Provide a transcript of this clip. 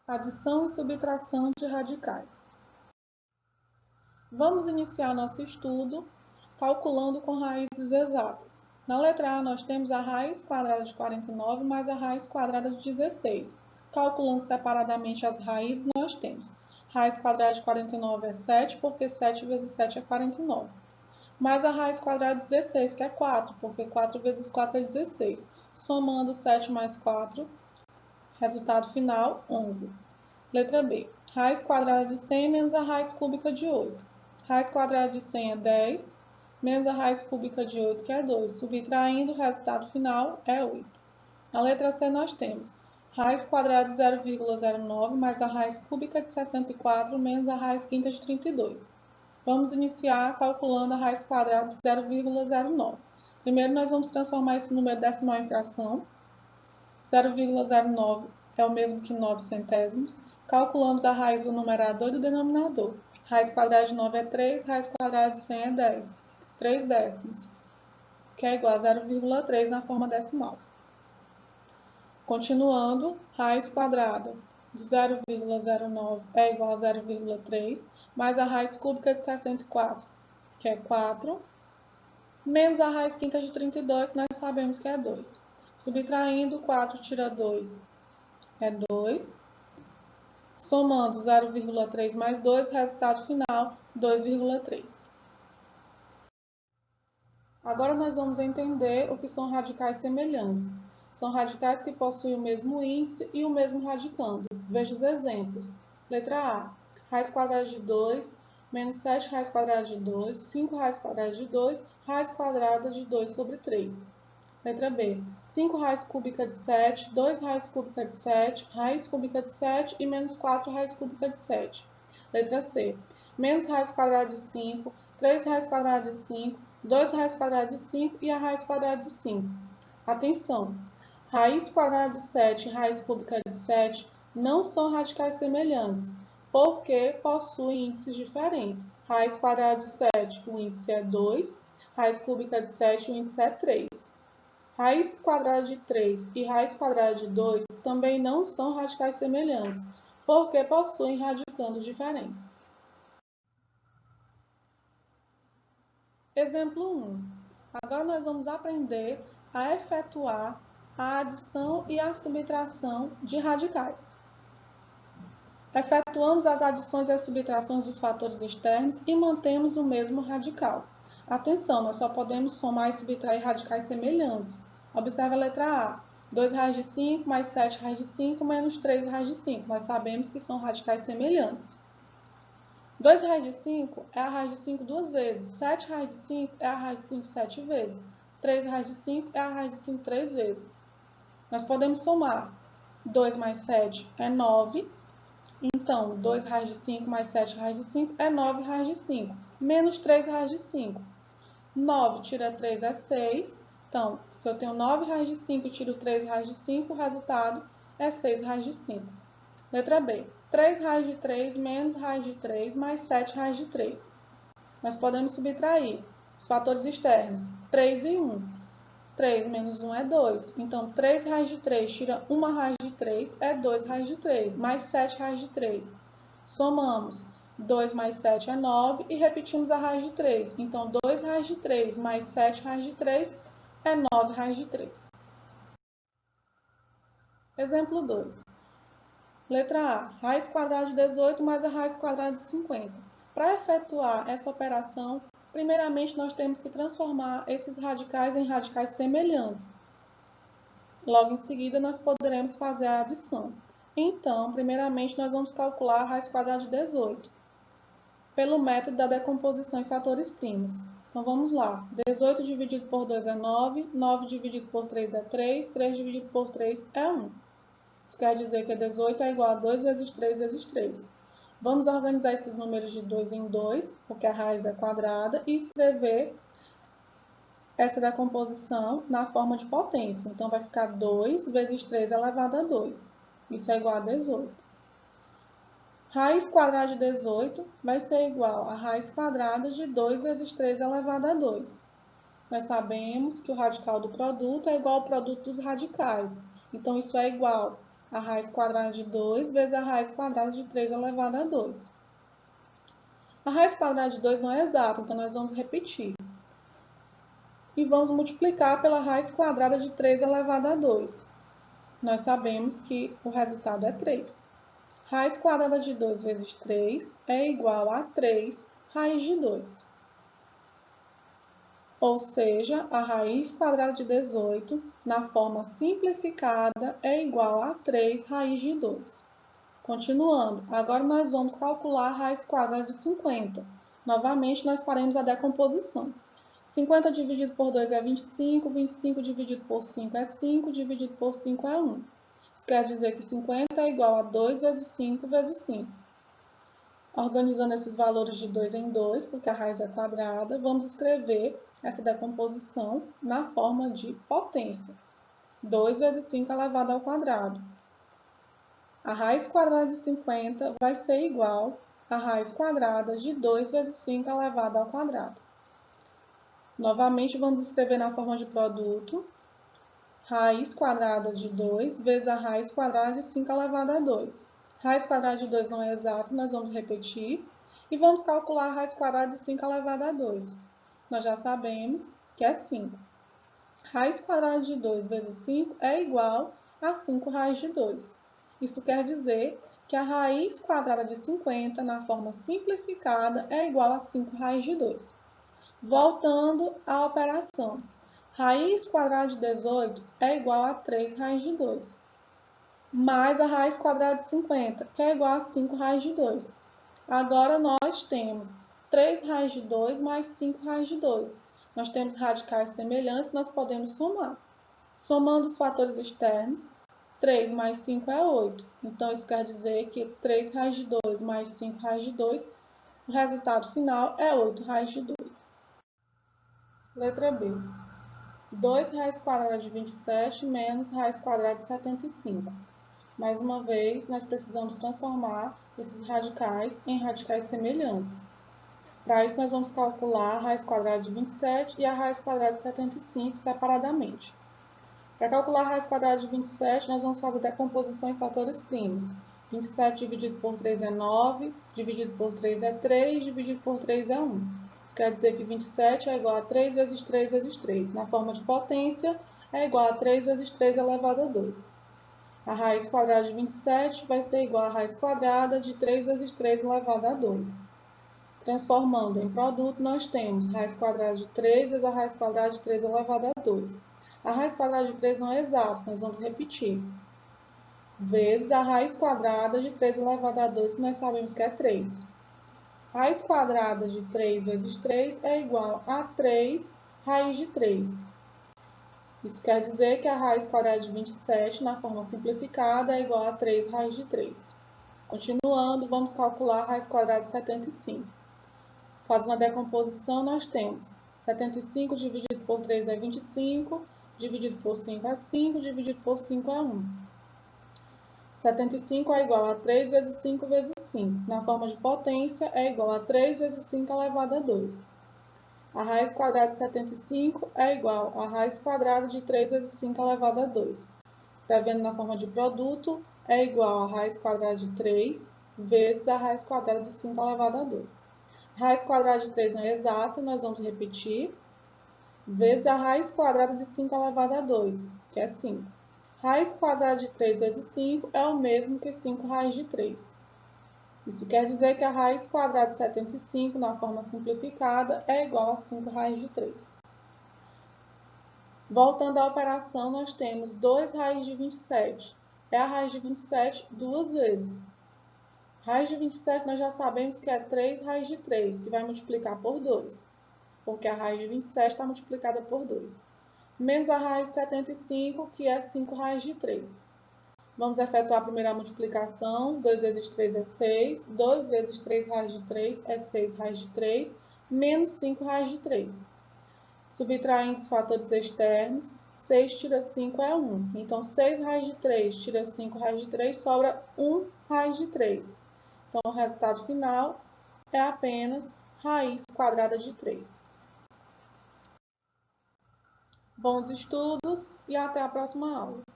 Adição e subtração de radicais. Vamos iniciar nosso estudo calculando com raízes exatas. Na letra A, nós temos a raiz quadrada de 49 mais a raiz quadrada de 16. Calculando separadamente as raízes, nós temos raiz quadrada de 49 é 7, porque 7 vezes 7 é 49. Mais a raiz quadrada de 16, que é 4, porque 4 vezes 4 é 16. Somando 7 mais 4, resultado final, 11. Letra B. Raiz quadrada de 100 menos a raiz cúbica de 8. Raiz quadrada de 100 é 10, menos a raiz cúbica de 8, que é 2. Subtraindo, o resultado final é 8. Na letra C, nós temos raiz quadrada de 0,09 mais a raiz cúbica de 64 menos a raiz quinta de 32. Vamos iniciar calculando a raiz quadrada de 0,09. Primeiro, nós vamos transformar esse número decimal em fração. 0,09 é o mesmo que 9 centésimos. Calculamos a raiz do numerador e do denominador. Raiz quadrada de 9 é 3, raiz quadrada de 100 é 10. 3 décimos, que é igual a 0,3 na forma decimal. Continuando, raiz quadrada de 0,09 é igual a 0,3, mais a raiz cúbica de 64, que é 4, menos a raiz quinta de 32, que nós sabemos que é 2. Subtraindo, 4 tira 2 é 2. Somando 0,3 mais 2, resultado final, 2,3. Agora nós vamos entender o que são radicais semelhantes. São radicais que possuem o mesmo índice e o mesmo radicando. Veja os exemplos. Letra A. Raiz quadrada de 2, menos 7 raiz quadrada de 2, 5 raiz quadrada de 2, raiz quadrada de 2 sobre 3. Letra B. 5 raiz cúbica de 7, 2 raiz cúbica de 7, raiz cúbica de 7 e menos 4 raiz cúbica de 7. Letra C. Menos raiz quadrada de 5, 3 raiz quadrada de 5, 2 raiz quadrada de 5 e a raiz quadrada de 5. Atenção! Raiz quadrada de 7 e raiz cúbica de 7 não são radicais semelhantes, porque possuem índices diferentes. Raiz quadrada de 7, o índice é 2, raiz cúbica de 7, o índice é 3. Raiz quadrada de 3 e raiz quadrada de 2 também não são radicais semelhantes, porque possuem radicandos diferentes. Exemplo 1. Agora nós vamos aprender a efetuar a adição e a subtração de radicais. Efetuamos as adições e as subtrações dos fatores externos e mantemos o mesmo radical. Atenção, nós só podemos somar e subtrair radicais semelhantes. Observe a letra A. 2 raiz de 5 mais 7 raiz de 5 menos 3 raiz de 5. Nós sabemos que são radicais semelhantes. 2 raiz de 5 é a raiz de 5 duas vezes. 7 raiz de 5 é a raiz de 5 7 vezes. 3 raiz de 5 é a raiz de 5 3 vezes. Nós podemos somar. 2 mais 7 é 9. Então, 2 raiz de 5 mais 7 raiz de 5 é 9 raiz de 5. Menos 3 raiz de 5. 9 tira 3 é 6. Então, se eu tenho 9 raiz de 5 e tiro 3 raiz de 5, o resultado é 6 raiz de 5. Letra B. 3 raiz de 3 menos raiz de 3 mais 7 raiz de 3. Nós podemos subtrair os fatores externos, 3 e 1. 3 menos 1 é 2. Então, 3 raiz de 3 tira 1 raiz de 3 é 2 raiz de 3, mais 7 raiz de 3. Somamos. 2 mais 7 é 9 e repetimos a raiz de 3. Então, 2 raiz de 3 mais 7 raiz de 3 é 9 raiz de 3. Exemplo 2. Letra A. Raiz quadrada de 18 mais a raiz quadrada de 50. Para efetuar essa operação, primeiramente nós temos que transformar esses radicais em radicais semelhantes. Logo em seguida, nós poderemos fazer a adição. Então, primeiramente, nós vamos calcular a raiz quadrada de 18, pelo método da decomposição em fatores primos. Então, vamos lá. 18 dividido por 2 é 9, 9 dividido por 3 é 3, 3 dividido por 3 é 1. Isso quer dizer que 18 é igual a 2 vezes 3 vezes 3. Vamos organizar esses números de 2 em 2, porque a raiz é quadrada, e escrever essa decomposição na forma de potência. Então, vai ficar 2 vezes 3 elevado a 2. Isso é igual a 18. Raiz quadrada de 18 vai ser igual a raiz quadrada de 2 vezes 3 elevado a 2. Nós sabemos que o radical do produto é igual ao produto dos radicais. Então, isso é igual a raiz quadrada de 2 vezes a raiz quadrada de 3 elevado a 2. A raiz quadrada de 2 não é exata, então nós vamos repetir. E vamos multiplicar pela raiz quadrada de 3 elevado a 2. Nós sabemos que o resultado é 3. Raiz quadrada de 2 vezes 3 é igual a 3 raiz de 2. Ou seja, a raiz quadrada de 18, na forma simplificada, é igual a 3 raiz de 2. Continuando, agora nós vamos calcular a raiz quadrada de 50. Novamente, nós faremos a decomposição. 50 dividido por 2 é 25, 25 dividido por 5 é 5, dividido por 5 é 1. Isso quer dizer que 50 é igual a 2 vezes 5 vezes 5. Organizando esses valores de 2 em 2, porque a raiz é quadrada, vamos escrever essa decomposição na forma de potência. 2 vezes 5 elevado ao quadrado. A raiz quadrada de 50 vai ser igual à raiz quadrada de 2 vezes 5 elevado ao quadrado. Novamente, vamos escrever na forma de produto, raiz quadrada de 2 vezes a raiz quadrada de 5 elevado a 2. Raiz quadrada de 2 não é exato, nós vamos repetir e vamos calcular a raiz quadrada de 5 elevado a 2. Nós já sabemos que é 5. Raiz quadrada de 2 vezes 5 é igual a 5 raiz de 2. Isso quer dizer que a raiz quadrada de 50, na forma simplificada, é igual a 5 raiz de 2. Voltando à operação, raiz quadrada de 18 é igual a 3 raiz de 2, mais a raiz quadrada de 50, que é igual a 5 raiz de 2. Agora, nós temos 3 raiz de 2 mais 5 raiz de 2. Nós temos radicais semelhantes, nós podemos somar. Somando os fatores externos, 3 mais 5 é 8. Então, isso quer dizer que 3 raiz de 2 mais 5 raiz de 2, o resultado final é 8 raiz de 2. Letra B. 2 raiz quadrada de 27 menos raiz quadrada de 75. Mais uma vez, nós precisamos transformar esses radicais em radicais semelhantes. Para isso, nós vamos calcular a raiz quadrada de 27 e a raiz quadrada de 75 separadamente. Para calcular a raiz quadrada de 27, nós vamos fazer decomposição em fatores primos. 27 dividido por 3 é 9, dividido por 3 é 3, dividido por 3 é 1. Isso quer dizer que 27 é igual a 3 vezes 3 vezes 3. Na forma de potência, é igual a 3 vezes 3 elevado a 2. A raiz quadrada de 27 vai ser igual à raiz quadrada de 3 vezes 3 elevado a 2. Transformando em produto, nós temos raiz quadrada de 3 vezes a raiz quadrada de 3 elevado a 2. A raiz quadrada de 3 não é exata, nós vamos repetir. Vezes a raiz quadrada de 3 elevado a 2, que nós sabemos que é 3. Raiz quadrada de 3 vezes 3 é igual a 3 raiz de 3. Isso quer dizer que a raiz quadrada de 27, na forma simplificada, é igual a 3 raiz de 3. Continuando, vamos calcular a raiz quadrada de 75. Fazendo a decomposição, nós temos 75 dividido por 3 é 25, dividido por 5 é 5, dividido por 5 é 1. 75 é igual a 3 vezes 5 vezes 5. Na forma de potência, é igual a 3 vezes 5 elevado a 2. A raiz quadrada de 75 é igual a raiz quadrada de 3 vezes 5 elevado a 2. Escrevendo na forma de produto, é igual a raiz quadrada de 3 vezes a raiz quadrada de 5 elevado a 2. A raiz quadrada de 3 não é exata, nós vamos repetir. Vezes a raiz quadrada de 5 elevado a 2, que é 5. Raiz quadrada de 3 vezes 5 é o mesmo que 5 raiz de 3. Isso quer dizer que a raiz quadrada de 75, na forma simplificada, é igual a 5 raiz de 3. Voltando à operação, nós temos 2 raiz de 27. É a raiz de 27 duas vezes. Raiz de 27 nós já sabemos que é 3 raiz de 3, que vai multiplicar por 2, porque a raiz de 27 está multiplicada por 2. Menos a raiz de 75, que é 5 raiz de 3. Vamos efetuar a primeira multiplicação. 2 vezes 3 é 6. 2 vezes 3 raiz de 3 é 6 raiz de 3, menos 5 raiz de 3. Subtraindo os fatores externos, 6 tira 5 é 1. Então, 6 raiz de 3 tira 5 raiz de 3, sobra 1 raiz de 3. Então, o resultado final é apenas raiz quadrada de 3. Bons estudos e até a próxima aula.